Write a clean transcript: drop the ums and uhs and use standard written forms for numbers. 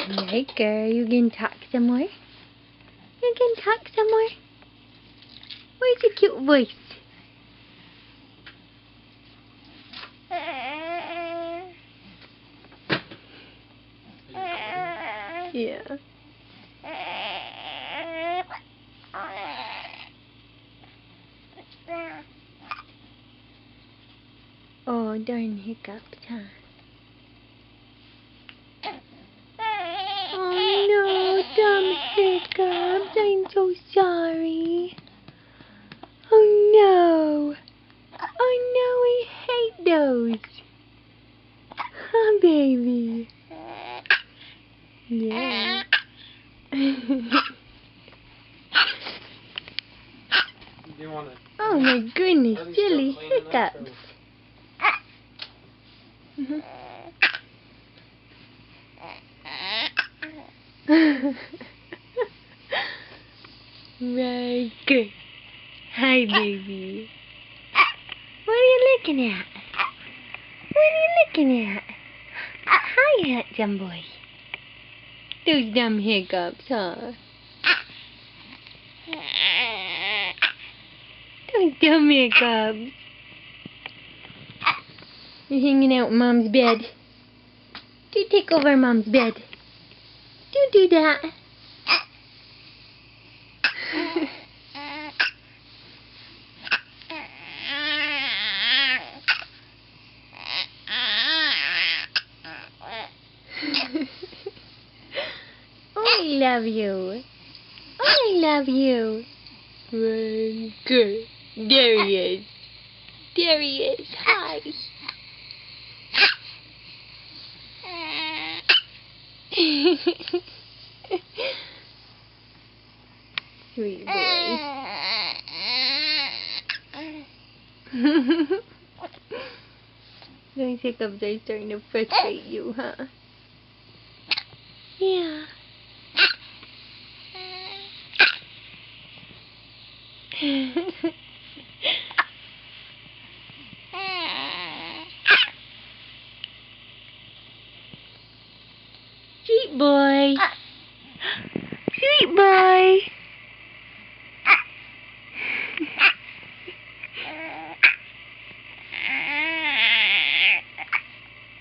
Yaker, you can talk some more? You can talk some more? Where's your cute voice? Yeah. Oh, darn hiccups, huh? Oh no, dumb hiccups. I'm so sorry. Oh no. Oh no, we hate those. Huh, baby? Yeah. Oh my goodness, silly hiccups. Very good. Hi, baby. What are you looking at? What are you looking at? Hi, handsome boy. Those dumb hiccups, huh? Those dumb hiccups. You're hanging out in Mom's bed. Do take over Mom's bed. Don't do that. Oh, I love you. Oh, I love you. Very good. There he is. There he is. Hi. Sweet boy. Those hiccups are starting to frustrate you, huh? Yeah. Sweet boy. Sweet boy.